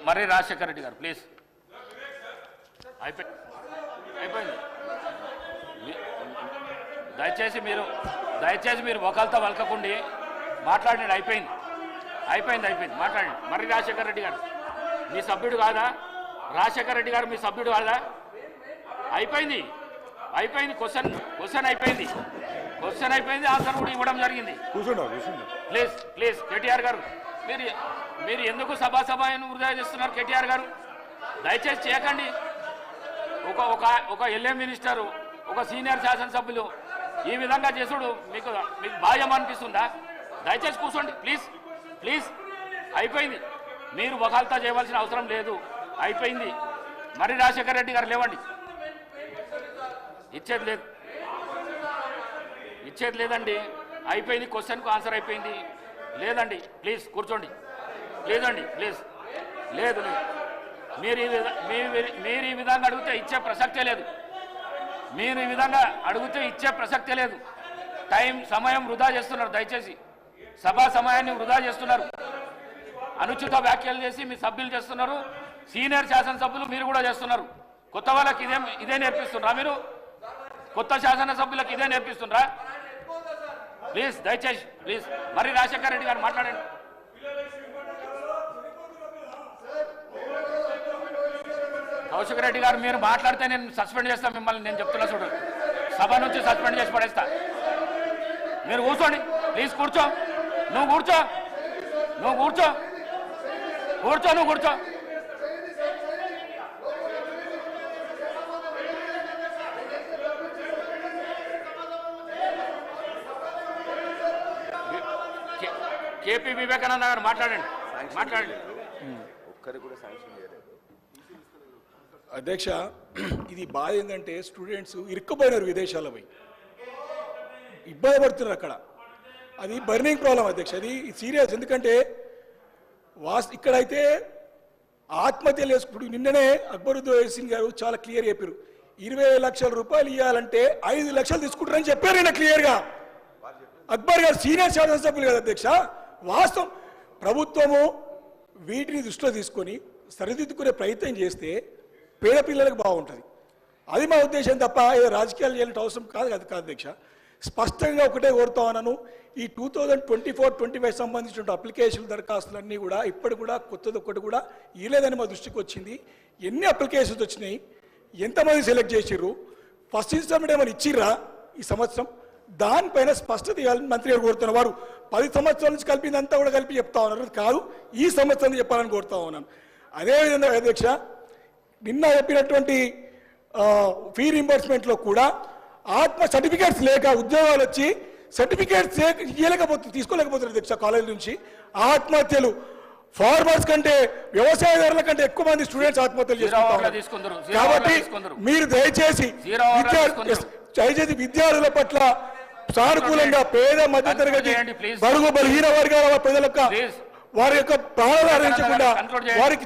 మర్రి రాజశేఖర రెడ్డి గారు ప్లీజ్. అయిపోయింది. దయచేసి మీరు ఒకళ్ళతో వలకకుండి మాట్లాడండి. అయిపోయింది మాట్లాడండి. మర్రి రాజశేఖర రెడ్డి గారు మీ సభ్యుడు కాదా? రాజశేఖర రెడ్డి గారు మీ సభ్యుడు కాదా? అయిపోయింది. క్వశ్చన్ అయిపోయింది. ఆన్సర్ కూడా ఇవ్వడం జరిగింది. ప్లీజ్ కేటీఆర్ గారు మీరు ఎందుకు సభాను వృధా చేస్తున్నారు? కేటీఆర్ గారు దయచేసి చేయకండి. ఒక ఎల్ఏ మినిస్టరు, ఒక సీనియర్ శాసనసభ్యులు ఈ విధంగా చేసుడు మీకు భావ్యం అనిపిస్తుందా? దయచేసి కూర్చోండి ప్లీజ్. అయిపోయింది. మీరు వకాల్తా చేయవలసిన అవసరం లేదు. అయిపోయింది. మర్రి రాజశేఖర రెడ్డి గారు లేవండి. ఇచ్చేది లేదండి. అయిపోయింది. క్వశ్చన్కు ఆన్సర్ అయిపోయింది. లేదండి ప్లీజ్ కూర్చోండి. ప్లీజ్ లేదు. మీరు ఈ విధంగా అడిగితే ఇచ్చే ప్రసక్తే లేదు. సమయం వృధా చేస్తున్నారు. దయచేసి సభా సమయాన్ని వృధా చేస్తున్నారు. అనుచిత వ్యాఖ్యలు చేసి మీ సభ్యులు చేస్తున్నారు. సీనియర్ శాసనసభ్యులు మీరు కూడా చేస్తున్నారు. కొత్త వాళ్ళకి ఇదే నేర్పిస్తున్నారా? మీరు కొత్త శాసనసభ్యులకు ఇదే నేర్పిస్తున్నారా? ప్లీజ్ మర్రి రాజశేఖర రెడ్డి గారు మాట్లాడండి. కౌశిక్ రెడ్డి గారు మీరు మాట్లాడితే నేను సస్పెండ్ చేస్తా మిమ్మల్ని. నేను చెప్తున్నా చూడు, సభ నుంచి సస్పెండ్ చేసి పడేస్తా. మీరు కూర్చోండి ప్లీజ్. నువ్వు కూర్చో. కేపీ వివేకానంద గారు మాట్లాడండి. అధ్యక్ష, ఇది బాధ ఏంటంటే స్టూడెంట్స్ ఇరుక్కుపోయినారు విదేశాల్లో పోయి ఇబ్బంది పడుతున్నారు అక్కడ. అది బర్నింగ్ ప్రాబ్లం అధ్యక్ష. అది సీరియస్. ఎందుకంటే ఇక్కడైతే ఆత్మహత్యలు చేసుకుంటూ నిన్ననే అక్బరుద్దీన్ సింగ్ గారు చాలా క్లియర్ చెప్పారు. 20 లక్షల రూపాయలు ఇవ్వాలంటే 5 లక్షలు తీసుకుంటారని చెప్పారు ఈయన క్లియర్గా. అక్బర్ గారు సీనియర్ శాసనసభ్యులు కదా అధ్యక్ష. వాస్తవం ప్రభుత్వము వీటిని దృష్టిలో తీసుకొని సరిదిద్దుకునే ప్రయత్నం చేస్తే పేద పిల్లలకు బాగుంటుంది. అది మా ఉద్దేశం తప్ప ఏదో రాజకీయాలు చేయాలంటే అవసరం కాదు అధ్యక్ష. స్పష్టంగా ఒకటే కోరుతా ఉన్నాను. ఈ 2024-25 సంబంధించిన అప్లికేషన్ దరఖాస్తులన్నీ కూడా ఇప్పటికి కూడా కొత్తది ఒక్కటి కూడా ఇవ్వలేదని మా దృష్టికి వచ్చింది. ఎన్ని అప్లికేషన్స్ వచ్చినాయి, ఎంతమంది సెలెక్ట్ చేసిర్రు, ఫస్ట్ ఇన్స్టాల్మెంట్ ఏమైనా ఇచ్చిర్రా ఈ సంవత్సరం, దానిపైన స్పష్టత ఇవ్వాలని మంత్రి గారు కోరుతున్న వారు 10 సంవత్సరాల నుంచి కలిపిందంతా కూడా కలిపి చెప్తా ఉన్నారు. కాదు, ఈ సంవత్సరం చెప్పాలని కోరుతా ఉన్నాను. అదేవిధంగా అధ్యక్ష, నిన్న చెప్పినటువంటి ఫీ రింబర్స్మెంట్లో కూడా ఆత్మ సర్టిఫికేట్స్ లేక ఉద్యోగాలు వచ్చి సర్టిఫికేట్స్ తీసుకోలేకపోతున్నారు అధ్యక్ష. కాలేజ్ నుంచి ఆత్మహత్యలు ఫార్మర్స్ కంటే వ్యవసాయదారుల కంటే ఎక్కువ మంది స్టూడెంట్స్ ఆత్మహత్యలు చేసుకుంటారు. కాబట్టి మీరు దయచేసి విద్యార్థుల పట్ల సానుకూలంగా పేద మధ్యతరగతి బడుగు బలహీన వర్గాల ప్రజల వారి యొక్క ప్రాణాలు వారికి